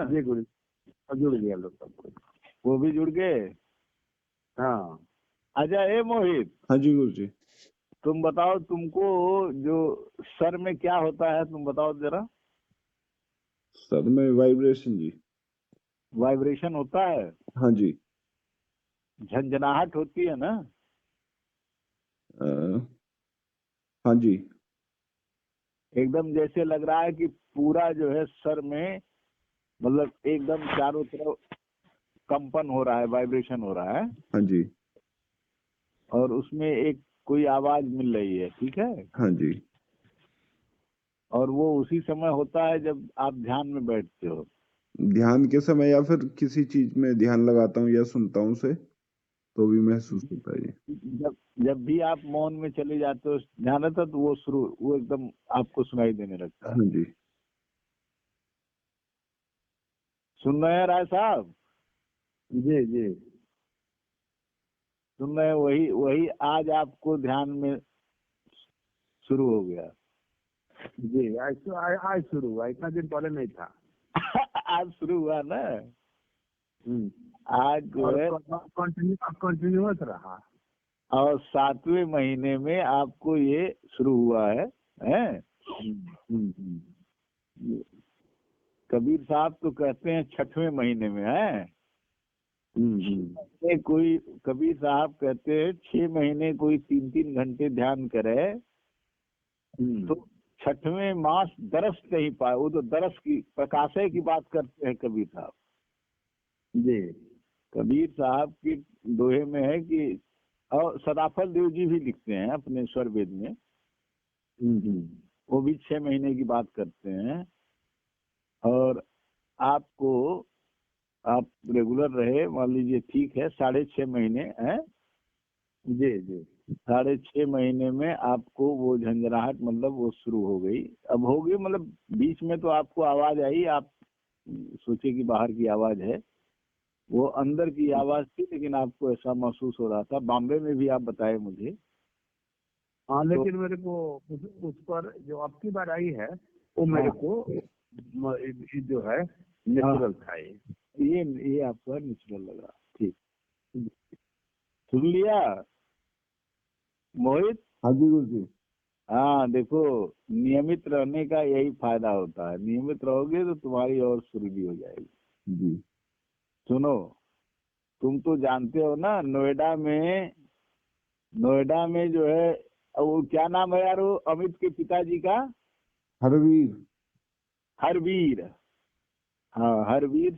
जी गुरु जी, जुड़ गया लोग सब। वो भी जुड़ गए। हाँ अच्छा ए मोहित, हाँ जी गुरु जी। तुम बताओ, तुमको जो सर में क्या होता है, तुम बताओ जरा। सर में वाइब्रेशन जी। वाइब्रेशन होता है, हाँ जी। झंझनाहट होती है ना। अ, हाँ जी। एकदम जैसे लग रहा है कि पूरा जो है सर में, मतलब एकदम चारों तरफ कंपन हो रहा है, वाइब्रेशन हो रहा है, हाँ जी। और उसमें एक कोई आवाज मिल रही है, ठीक है। हाँ जी। और वो उसी समय होता है जब आप ध्यान में बैठते हो। ध्यान के समय या फिर किसी चीज में ध्यान लगाता हूँ या सुनता हूँ उसे, तो भी महसूस होता है ये। जब जब भी आप मौन में चले जाते हो ध्यान रहता, तो वो एकदम आपको सुनाई देने लगता है। हाँ जी। सुन रहे हैं राय साहब? जी जी सुन रहे हैं? वही वही आज आपको ध्यान में शुरू हो गया। जी, आज शुरू हुआ, इतना दिन पहले नहीं था। आज शुरू हुआ ना। आज जो और है, कंटिन्यूअस रहा। और 7वें महीने में आपको ये शुरू हुआ है, हैं? कबीर साहब तो कहते हैं 6वें महीने में है। कोई कबीर साहब कहते हैं 6 महीने कोई 3-3 घंटे ध्यान करे तो 6वें मास दरस नहीं पाए। वो तो दरस की, प्रकाशय की बात करते हैं कबीर साहब। जी कबीर साहब की दोहे में है कि, और सदाफल देव जी भी लिखते हैं अपने स्वर वेद में, वो भी 6 महीने की बात करते हैं। और आपको, आप रेगुलर रहे, मान लीजिए ठीक है, 6.5 महीने है। जी जी 6.5 महीने में आपको वो झंझनाहट मतलब वो शुरू हो गई। अब हो गई मतलब बीच में तो आपको आवाज आई, आप सोचे कि बाहर की आवाज है, वो अंदर की आवाज थी, लेकिन आपको ऐसा महसूस हो रहा था। बॉम्बे में भी आप बताए मुझे। हाँ, लेकिन मेरे को उस पर जो अब की बार आई है वो मेरे को जो है नेचुरल था। ये आपका नेचुरल लगा, ठीक। सुन लिया मोहित? हाँ जी गुरु जी। हाँ देखो, नियमित रहने का यही फायदा होता है। नियमित रहोगे तो तुम्हारी और सुरीली हो जाएगी। जी। सुनो, तुम तो जानते हो ना, नोएडा में जो है, वो क्या नाम है यार, वो अमित के पिताजी का? हरवीर। हरवीर। हाँ, हरवीर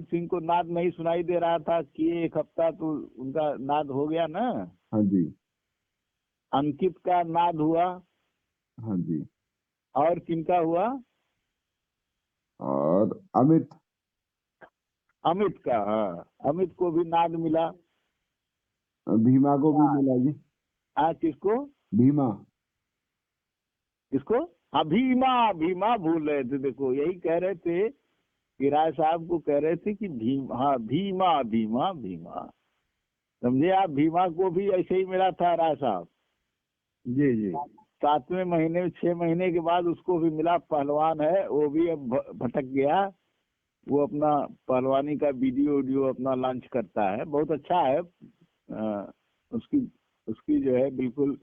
सिंह को नाद नहीं सुनाई दे रहा था कि 1 हफ्ता तो उनका नाद हो गया ना। हाँ जी। अंकित का नाद हुआ। हाँ जी। और किनका हुआ? और अमित। अमित का, हाँ, अमित को भी नाद मिला। भीमा को भी मिला जी। किसको? भीमा। किसको? हाँ, भीमा। भीमा भूल रहे थे, देखो यही कह रहे थे कि राय साहब को कह रहे थे कि हाँ, भीमा भीमा भीमा, समझे आप? भीमा को भी ऐसे ही मिला था राय साहब। जी जी 7वें महीने में, 6 महीने के बाद उसको भी मिला। पहलवान है वो भी, अब भटक गया। वो अपना पहलवानी का वीडियो अपना लॉन्च करता है, बहुत अच्छा है। उसकी उसकी जो है बिल्कुल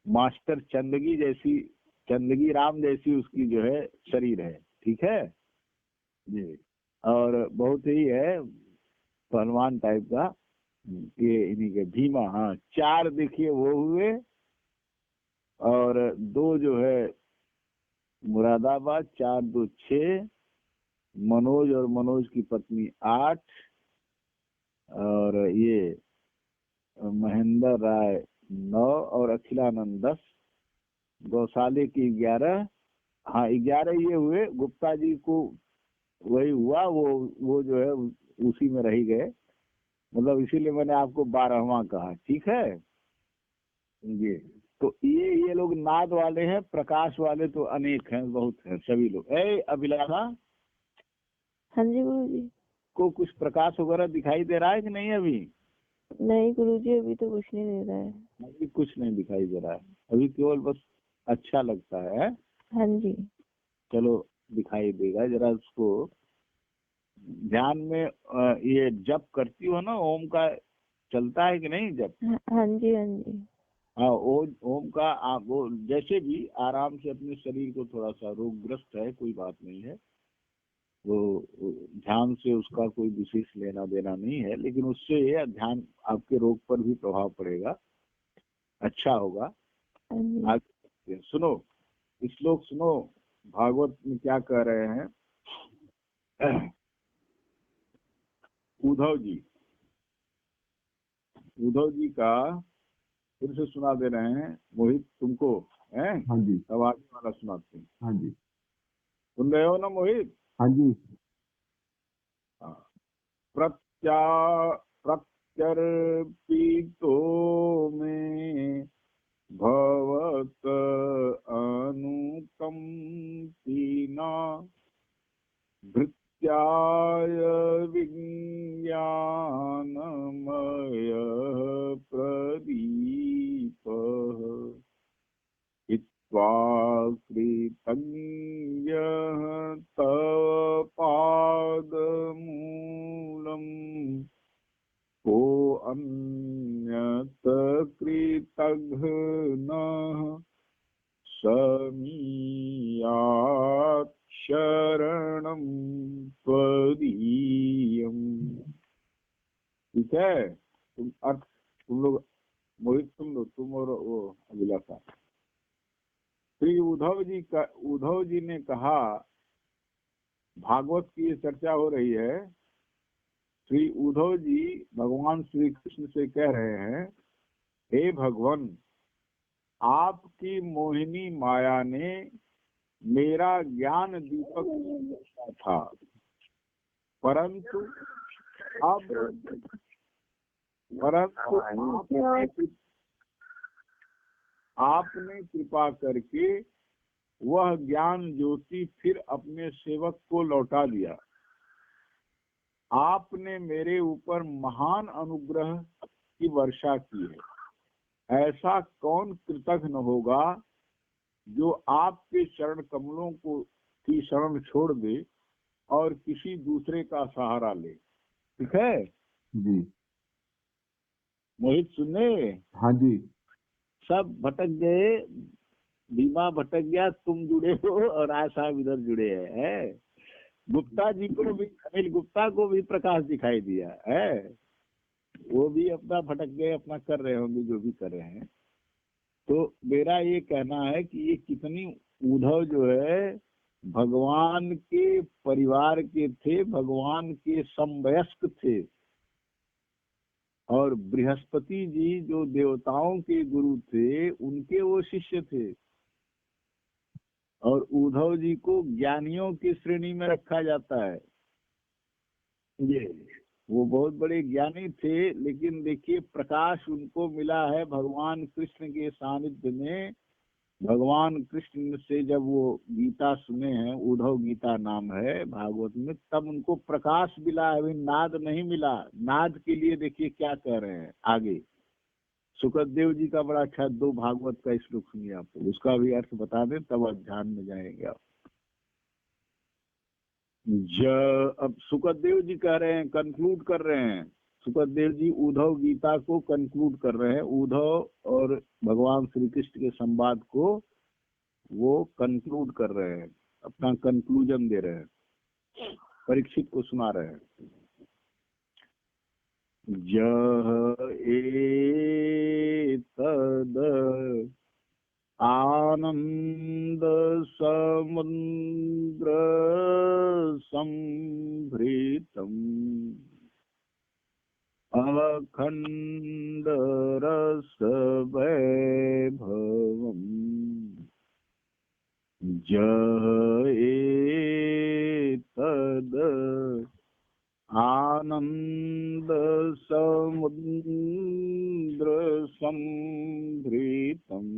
मास्टर चंदगी राम जैसी उसकी जो है शरीर है, ठीक है जी और बहुत ही है पहलवान टाइप का। ये इन्हीं के भीमा। हाँ, 4 देखिए वो हुए, और 2 जो है मुरादाबाद, 4 2 6, मनोज और मनोज की पत्नी 8, और ये महेंद्र राय 9, और अखिलानंद 10, गौशाले की 11। हाँ, 11 ये हुए। गुप्ता जी को वही हुआ, वो जो है उसी में रह गए, मतलब इसीलिए मैंने आपको 12वां कहा, ठीक है। जी तो ये लोग नाद वाले हैं, प्रकाश वाले तो अनेक हैं, बहुत हैं सभी लोग। अभिलाषा हाँ जी गुरुजी। को कुछ प्रकाश वगैरह दिखाई दे रहा है कि नहीं अभी? नहीं गुरुजी, अभी तो कुछ नहीं दे रहा है। अभी कुछ नहीं दिखाई दे रहा है, अभी केवल बस अच्छा लगता है। हाँ जी। चलो, दिखाई देगा, जरा उसको ध्यान में ये जप करती हो ना, ओम का चलता है कि नहीं जप? हाँ जी, हाँ जी। हाँ, ओम का आप वो जैसे भी आराम से अपने शरीर को, थोड़ा सा रोगग्रस्त है कोई बात नहीं है, वो ध्यान से उसका कोई विशेष लेना देना नहीं है, लेकिन उससे ध्यान आपके रोग पर भी प्रभाव पड़ेगा, अच्छा होगा। हाँ जी। आगे सुनो, श्लोक सुनो, भागवत में क्या कह रहे हैं। उद्धव जी का फिर से सुना दे रहे हैं मोहित तुमको, हैं? हाँ जी, अब आगे वाला सुनाते हैं। हाँ जी, सुन रहे हो ना मोहित? हाँ जी। हाँ। प्रत्या प्रत्यर्पितो में भवत अनुकंपिना भृत्याय विज्ञानमय प्रदीपः हित्वा कृतज्ञः तव पादमूलम् को अन्यत् कृतघ्नः समीयात् शरणं त्वदीयम्। ठीक है, तुम अर्थ तुम लोग मोहित सुन लो, तुम और वो अभिलाषा। श्री उद्धव जी ने कहा, भागवत की ये चर्चा हो रही है। श्री उद्धव जी भगवान श्री कृष्ण से कह रहे हैं, हे भगवान, आपकी मोहिनी माया ने मेरा ज्ञान दीपक किया था, परंतु आपने कृपा करके वह ज्ञान ज्योति फिर अपने सेवक को लौटा दिया। आपने मेरे ऊपर महान अनुग्रह की वर्षा की है। ऐसा कौन कृतज्ञ होगा जो आपके चरण कमलों को की शरण छोड़ दे और किसी दूसरे का सहारा ले। ठीक है जी, मोहित, सुनने? हाँ जी, सब भटक गए, भीमा भटक गया, तुम जुड़े हो और राय साहब इधर जुड़े हैं। गुप्ता जी को भी, अनिल गुप्ता को भी प्रकाश दिखाई दिया है, वो भी अपना भटक गए, अपना कर रहे होंगे जो भी कर रहे हैं। तो मेरा ये कहना है कि ये कितनी, उद्धव जो है भगवान के परिवार के थे, भगवान के समवयस्क थे, और बृहस्पति जी जो देवताओं के गुरु थे उनके वो शिष्य थे, और उद्धव जी को ज्ञानियों की श्रेणी में रखा जाता है। ये वो बहुत बड़े ज्ञानी थे, लेकिन देखिए प्रकाश उनको मिला है भगवान कृष्ण के सानिध्य में। भगवान कृष्ण से जब वो गीता सुने हैं, उद्धव गीता नाम है भागवत में, तब उनको प्रकाश मिला है, अभी नाद नहीं मिला। नाद के लिए देखिए क्या कह रहे हैं आगे। सुखदेव जी का बड़ा अच्छा 2 भागवत का श्लोक सुनिए, आपको उसका भी अर्थ बता दें, तब आप ध्यान में जाएंगे आप। अब सुखदेव जी कह रहे हैं, कंक्लूड कर रहे हैं, सुखदेव जी उद्धव गीता को कंक्लूड कर रहे हैं, उद्धव और भगवान श्री कृष्ण के संवाद को वो कंक्लूड कर रहे हैं, अपना कंक्लूजन दे रहे हैं, परीक्षित को सुना रहे हैं। यह एतद आनंद समुद्र संभृतम् अखंड रस वैभवम् यह एतद आनंद समुद्र संभृतम्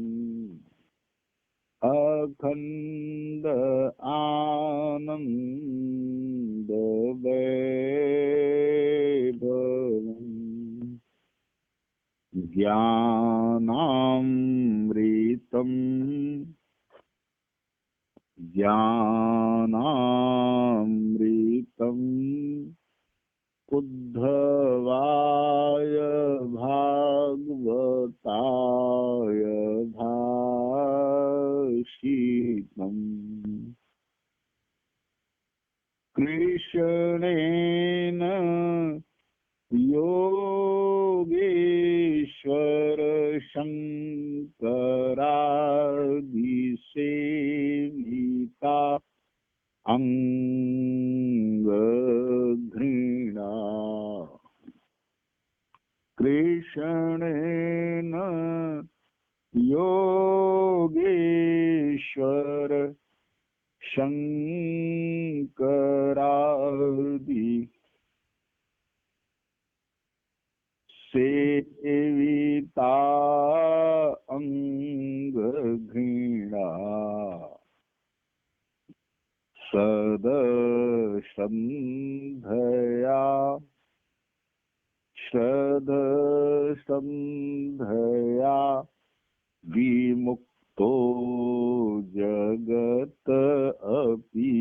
अखंड आनंद वैभवम् ज्ञानामृतम् ज्ञानामृतम् उद्धवाय भागवताय भाषितम् कृष्णेन योगेश्वर शंकरादिसेविता अंगघृणा कृष्णेन योगेश्वर शंकरादि सेविता अंगघृणा सदसंधया श्रद्धसंधया विमुक्तो जगत अपि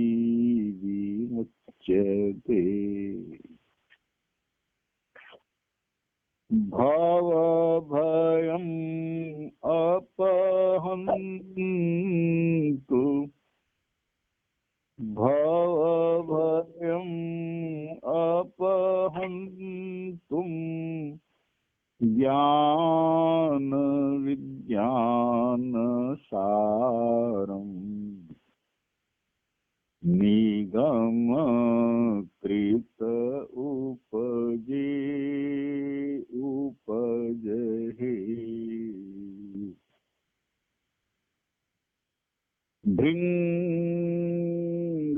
विमुच्यते भवभयम् अपहन्तु भवभयम् अपहन्तुं ज्ञान विज्ञान सारम् निगम कृत उपजहे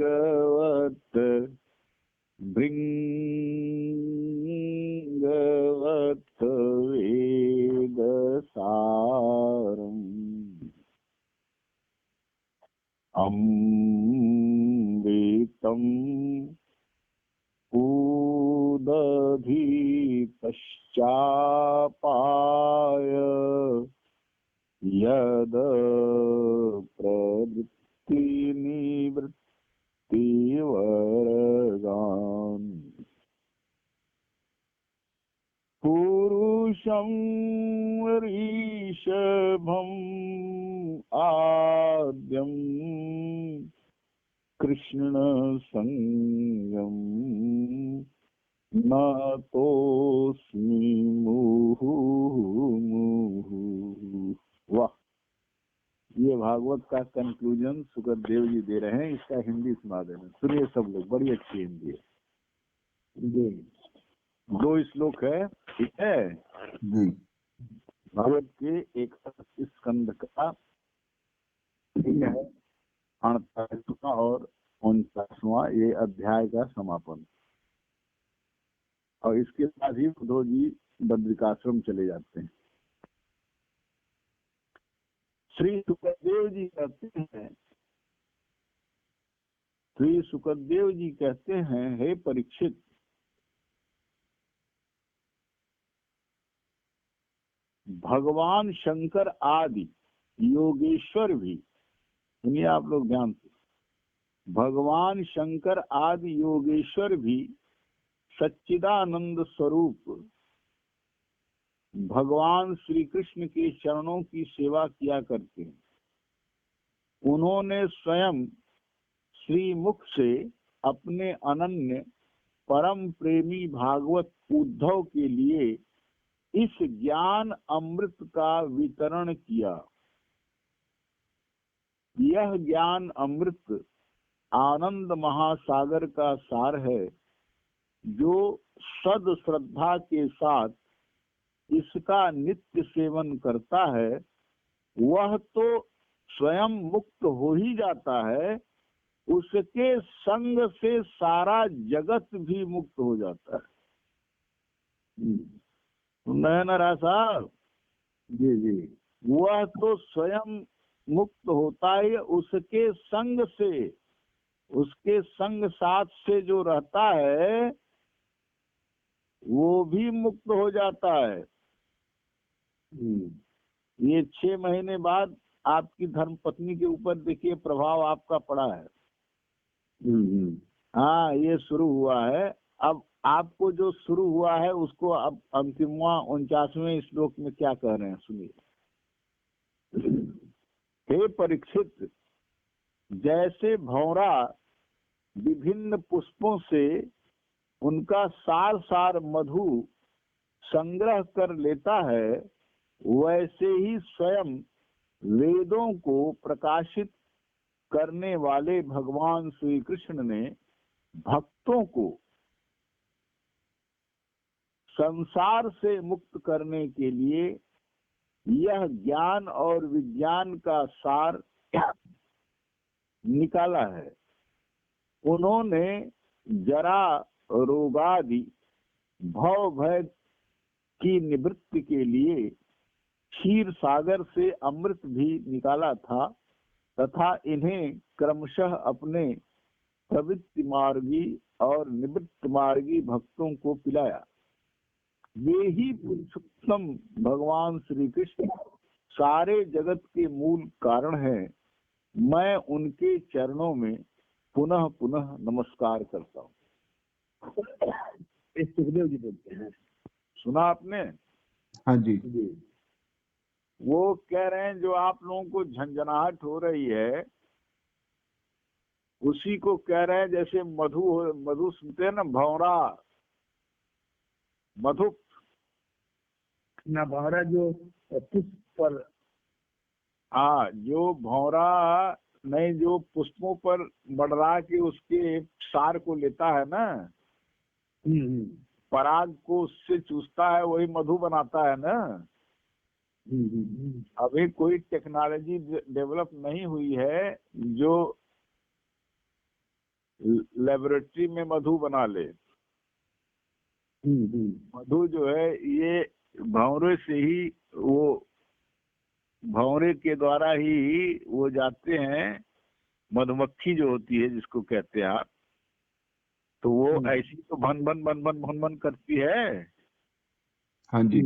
भृंगवत वेदसारम् अमृतं उदधि पश्चापाय यद प्रवृत्ति निवृत्तिवर्गान् पुरुषं ऋषभम् आद्यं कृष्ण संगम नतोस्मि मुहुर्मुहुः। वाह, ये भागवत का कंक्लूजन सुखदेव जी दे रहे हैं। इसका हिंदी सुना देना, सुनिए सब लोग, बड़ी अच्छी हिंदी है जी। 2 श्लोक है, ठीक है जी। भागवत के 31 स्कंद का, ठीक है, 48वां और 49वां ये अध्याय का समापन। और इसके बाद ही उद्धव जी बद्रिकाश्रम चले जाते हैं। श्री सुखदेव जी कहते हैं, श्री सुखदेव जी कहते हैं, हे परीक्षित, भगवान शंकर आदि योगेश्वर भी, सुनिए आप लोग ध्यान से, भगवान शंकर आदि योगेश्वर भी सच्चिदानंद स्वरूप भगवान श्री कृष्ण के चरणों की सेवा किया करते हैं। उन्होंने स्वयं श्री मुख से अपने अनन्य परम प्रेमी भागवत उद्धव के लिए इस ज्ञान अमृत का वितरण किया। यह ज्ञान अमृत आनंद महासागर का सार है, जो सद श्रद्धा के साथ इसका नित्य सेवन करता है, वह तो स्वयं मुक्त हो ही जाता है, उसके संग से सारा जगत भी मुक्त हो जाता है। नयन साहब जी जी। वह तो स्वयं मुक्त होता है, उसके संग से, उसके संग साथ से जो रहता है वो भी मुक्त हो जाता है। ये 6 महीने बाद आपकी धर्म पत्नी के ऊपर देखिए प्रभाव आपका पड़ा है। हाँ, ये शुरू हुआ है। अब आपको जो शुरू हुआ है उसको अब अंतिमवा 49वें श्लोक में क्या कह रहे हैं सुनिए। हे परीक्षित, जैसे भौरा विभिन्न पुष्पों से उनका सार सार मधु संग्रह कर लेता है, वैसे ही स्वयं वेदों को प्रकाशित करने वाले भगवान श्री कृष्ण ने भक्तों को संसार से मुक्त करने के लिए यह ज्ञान और विज्ञान का सार निकाला है। उन्होंने जरा रोगादि भव भय की निवृत्ति के लिए क्षीर सागर से अमृत भी निकाला था तथा इन्हें क्रमशः अपने प्रवृत्ति मार्गी और निवृत्त मार्गी भक्तों को पिलाया। वे ही पुरुषोत्तम भगवान श्री कृष्ण सारे जगत के मूल कारण हैं। मैं उनके चरणों में पुनः पुनः नमस्कार करता हूँ। इस सुखदेव जी बोलते हैं। सुना आपने? हाँ जी। वो कह रहे हैं जो आप लोगों को झंझनाहट हो रही है उसी को कह रहे हैं। जैसे मधु सुनते हैं ना, भौरा मधु ना भौरा जो पुष्प पर, हाँ जो भौरा नहीं, जो पुष्पों पर मंडरा के उसके सार को लेता है ना, पराग को उससे चूसता है, वही मधु बनाता है ना। अभी कोई टेक्नोलॉजी डेवलप नहीं हुई है जो लेबोरेटरी में मधु बना ले। मधु जो है ये भंवरे से ही, वो भंवरे के द्वारा ही वो जाते हैं। मधुमक्खी जो होती है जिसको कहते हैं आप, तो वो ऐसी तो भन भन भन भन भन भन करती है। हाँ जी।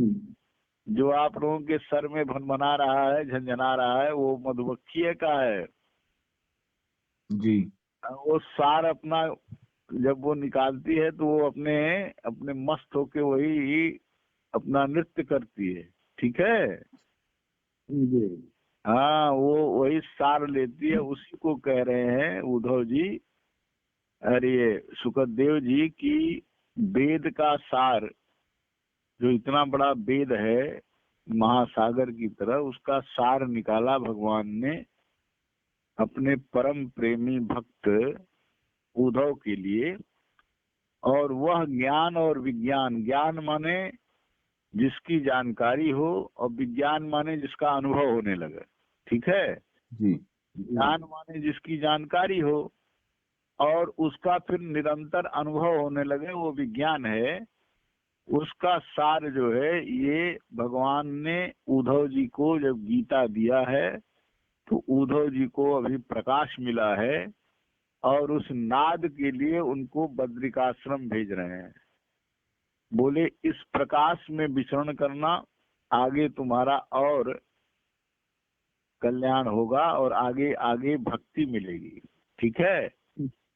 जो आप लोगों के सर में भनभना रहा है, झंझना रहा है, वो मधुमक्खी का है जी। वो सार अपना जब वो निकालती है तो वो अपने अपने मस्त होके वही अपना नृत्य करती है। ठीक है। हाँ वो वही सार लेती है, उसी को कह रहे हैं उद्धव जी, अरे सुखदेव जी की वेद का सार, जो इतना बड़ा वेद है महासागर की तरह, उसका सार निकाला भगवान ने अपने परम प्रेमी भक्त उद्धव के लिए। और वह ज्ञान और विज्ञान, ज्ञान माने जिसकी जानकारी हो और विज्ञान माने जिसका अनुभव होने लगे। ठीक है जी। ज्ञान माने जिसकी जानकारी हो और उसका फिर निरंतर अनुभव होने लगे, वो विज्ञान है। उसका सार जो है ये भगवान ने उद्धव जी को जब गीता दिया है तो उद्धव जी को अभी प्रकाश मिला है और उस नाद के लिए उनको बद्रिकाश्रम भेज रहे हैं। बोले इस प्रकाश में विचरण करना, आगे तुम्हारा और कल्याण होगा और आगे आगे भक्ति मिलेगी। ठीक है।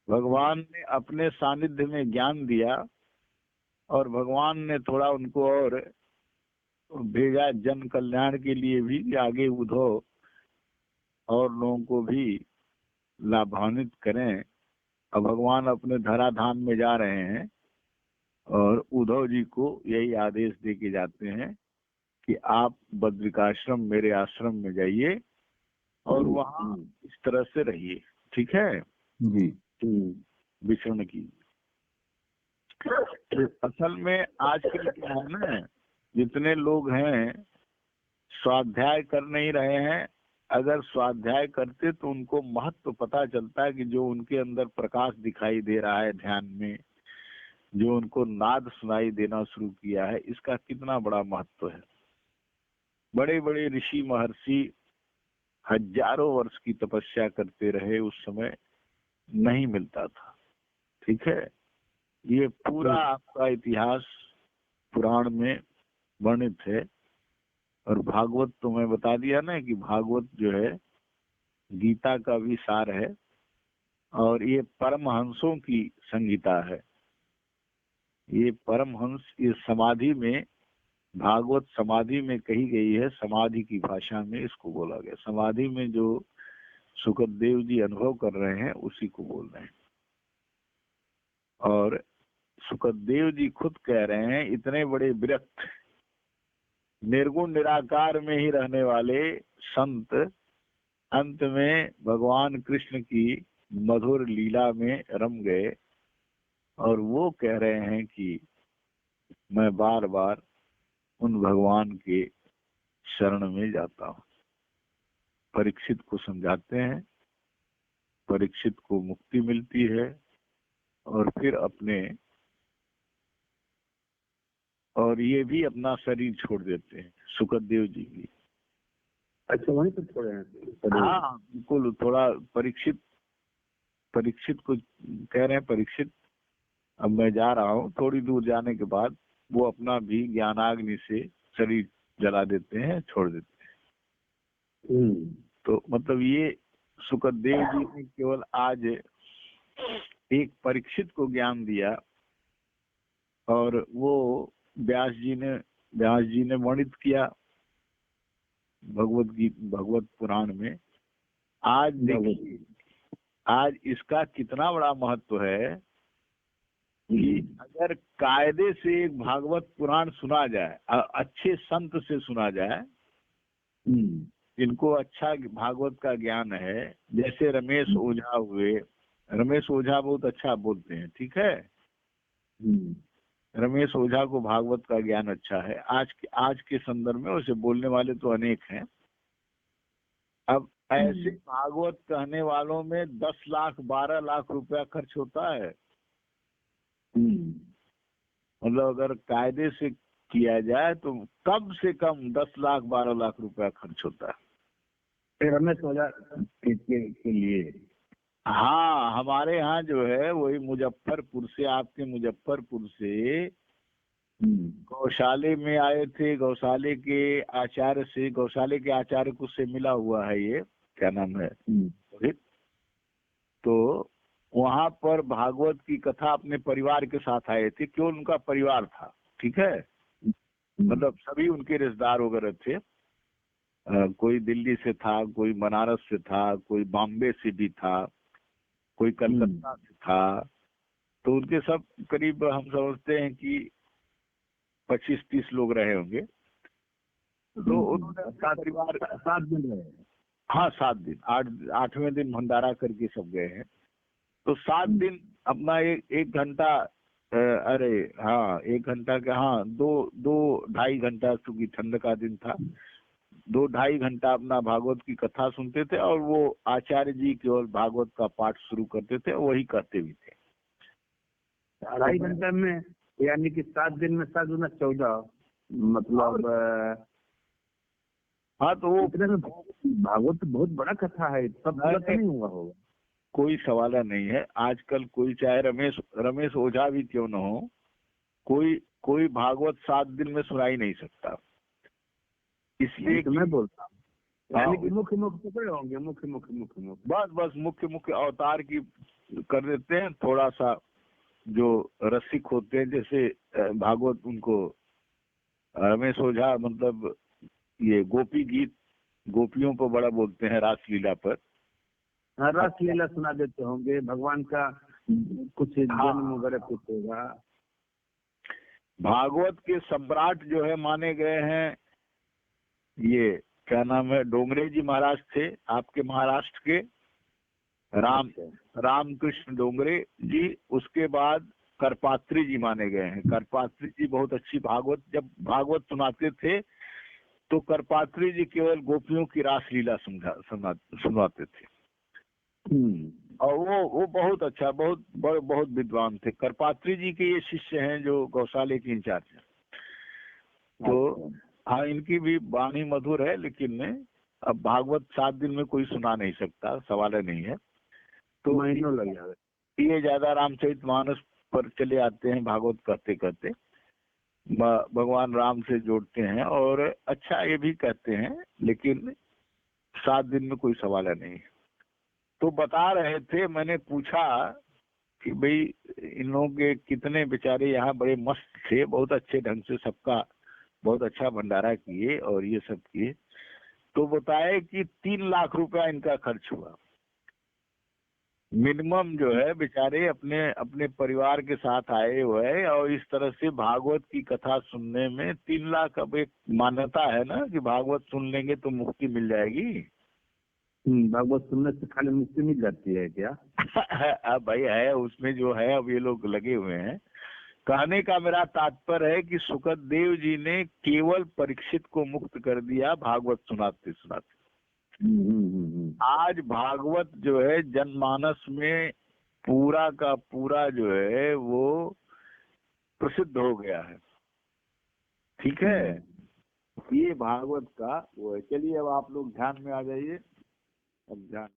भगवान ने अपने सानिध्य में ज्ञान दिया और भगवान ने थोड़ा उनको और भेजा जन कल्याण के लिए भी, आगे उद्धव और लोगों को भी लाभान्वित करें। अब भगवान अपने धराधाम में जा रहे हैं और उद्धव जी को यही आदेश दे के जाते हैं कि आप बद्रिकाश्रम मेरे आश्रम में जाइए और वहाँ इस तरह से रहिए। ठीक है जी। विचरण की। असल में आजकल क्या है ना, जितने लोग हैं स्वाध्याय कर नहीं रहे हैं। अगर स्वाध्याय करते तो उनको महत्व पता चलता है कि जो उनके अंदर प्रकाश दिखाई दे रहा है ध्यान में, जो उनको नाद सुनाई देना शुरू किया है, इसका कितना बड़ा महत्व है। बड़े बड़े ऋषि महर्षि हजारों वर्ष की तपस्या करते रहे, उस समय नहीं मिलता था। ठीक है। ये पूरा आपका इतिहास पुराण में वर्णित है। और भागवत तो मैं बता दिया ना कि भागवत जो है गीता का भी सार है और ये परमहंसों की संहिता है। ये परमहंस, ये समाधि में, भागवत समाधि में कही गई है, समाधि की भाषा में इसको बोला गया। समाधि में जो सुखदेव जी अनुभव कर रहे हैं उसी को बोल रहे हैं। और सुखदेव जी खुद कह रहे हैं, इतने बड़े विरक्त निर्गुण निराकार में ही रहने वाले संत अंत में भगवान कृष्ण की मधुर लीला में रम गए, और वो कह रहे हैं कि मैं बार बार उन भगवान के शरण में जाता हूँ। परीक्षित को समझाते हैं, परीक्षित को मुक्ति मिलती है, और फिर अपने, और ये भी अपना शरीर छोड़ देते हैं सुखदेव जी भी। अच्छा, वहीं पर छोड़े हैं? हाँ बिल्कुल। थोड़ा परीक्षित को कह रहे हैं, परीक्षित अब मैं जा रहा हूँ। थोड़ी दूर जाने के बाद वो अपना भी ज्ञानाग्नि से शरीर जला देते हैं, छोड़ देते हैं। तो मतलब ये सुखदेव जी ने केवल आज एक परीक्षित को ज्ञान दिया, और वो व्यास जी ने वर्णित किया भगवत पुराण में। आज देखिए, आज इसका कितना बड़ा महत्व है कि अगर कायदे से एक भागवत पुराण सुना जाए, अच्छे संत से सुना जाए, जिनको अच्छा भागवत का ज्ञान है, जैसे रमेश ओझा हुए। रमेश ओझा बहुत अच्छा बोलते हैं, ठीक है। रमेश ओझा को भागवत का ज्ञान अच्छा है। आज के संदर्भ में उसे बोलने वाले तो अनेक हैं। अब ऐसे भागवत कहने वालों में 10 लाख 12 लाख रुपया खर्च होता है। मतलब अगर कायदे से किया जाए तो कम से कम 10 लाख 12 लाख रुपया खर्च होता है रमेश ओझा के लिए। हाँ, हमारे यहाँ जो है वही मुजफ्फरपुर से, आपके मुजफ्फरपुर से गौशाले में आए थे। गौशाले के आचार्य को से मिला हुआ है, ये क्या नाम है, तो वहां पर भागवत की कथा अपने परिवार के साथ आए थे। क्यों? उनका परिवार था, ठीक है, मतलब सभी उनके रिश्तेदार वगैरह थे। कोई दिल्ली से था, कोई बनारस से था, कोई बॉम्बे से भी था, कोई कलकत्ता से था। तो उनके सब करीब हम समझते हैं कि 25-30 लोग रहे होंगे। तो उन्होंने 7 दिन रहे। हाँ 7 दिन, 8वें दिन भंडारा करके सब गए हैं। तो 7 दिन अपना एक घंटा, अरे हाँ 1 घंटा का, हाँ 2-2.5 घंटा, क्योंकि ठंड का दिन था, 2-2.5 घंटा अपना भागवत की कथा सुनते थे। और वो आचार्य जी केवल भागवत का पाठ शुरू करते थे, वही करते भी थे। 2.5 घंटे में, यानी कि 7 दिन में 7 गुना 14, मतलब हाँ। तो वो भागवत बहुत बड़ा कथा है, सब नहीं हुआ होगा। कोई सवाल नहीं है। आजकल कोई, चाहे रमेश ओझा भी क्यों न हो, कोई भागवत 7 दिन में सुना ही नहीं सकता। इसलिए तो मैं बोलता हूँ, यानी कि मुख्य पकड़े होंगे, मुख्य बस मुख्य अवतार की कर देते हैं। थोड़ा सा जो रसिक होते हैं, जैसे भागवत, उनको रमेश ओझा मतलब ये गोपी गीत, गोपियों पर बड़ा बोलते हैं, रासलीला पर। हाँ, रासलीला सुना देते होंगे, भगवान का कुछ जन्म वगैरह कुछ होगा। भागवत के सम्राट जो है माने गए हैं, ये क्या नाम है, डोंगरे जी महाराज थे, आपके महाराष्ट्र के रामकृष्ण डोंगरे जी। उसके बाद करपात्री जी माने गए हैं। करपात्री जी बहुत अच्छी भागवत, जब भागवत सुनाते थे तो करपात्री जी केवल गोपियों की रासलीला सुनाते थे। और वो बहुत अच्छा, बहुत विद्वान थे। करपात्री जी के ये शिष्य हैं जो गौशाले के इंचार्ज हैं। तो हाँ, इनकी भी वाणी मधुर है, लेकिन अब भागवत 7 दिन में कोई सुना नहीं सकता, सवाल नहीं है। तो महीनों लग जाए। ये ज्यादा रामचरितमानस पर चले आते हैं, भागवत कहते कहते भगवान राम से जोड़ते हैं, और अच्छा ये भी कहते हैं, लेकिन 7 दिन में कोई सवाल नहीं है। तो बता रहे थे, मैंने पूछा कि भाई इन लोगों के कितने बेचारे यहाँ बड़े मस्त थे, बहुत अच्छे ढंग से सबका बहुत अच्छा भंडारा किए और ये सब किए। तो बताए कि 3 लाख रुपया इनका खर्च हुआ। मिनिमम जो है बेचारे अपने अपने परिवार के साथ आए हुए हैं और इस तरह से भागवत की कथा सुनने में 3 लाख। अब एक मान्यता है ना कि भागवत सुन लेंगे तो मुक्ति मिल जाएगी। भागवत सुनने से खाली मुक्ति मिल जाती है क्या? अब भाई है उसमें जो है, अब ये लोग लगे हुए हैं। कहने का मेरा तात्पर्य है कि सुखदेव जी ने केवल परीक्षित को मुक्त कर दिया भागवत सुनाते सुनाते। आज भागवत जो है जनमानस में पूरा का पूरा जो है वो प्रसिद्ध हो गया है। ठीक है, ये भागवत का वो है। चलिए अब आप लोग ध्यान में आ जाइए। अब ध्यान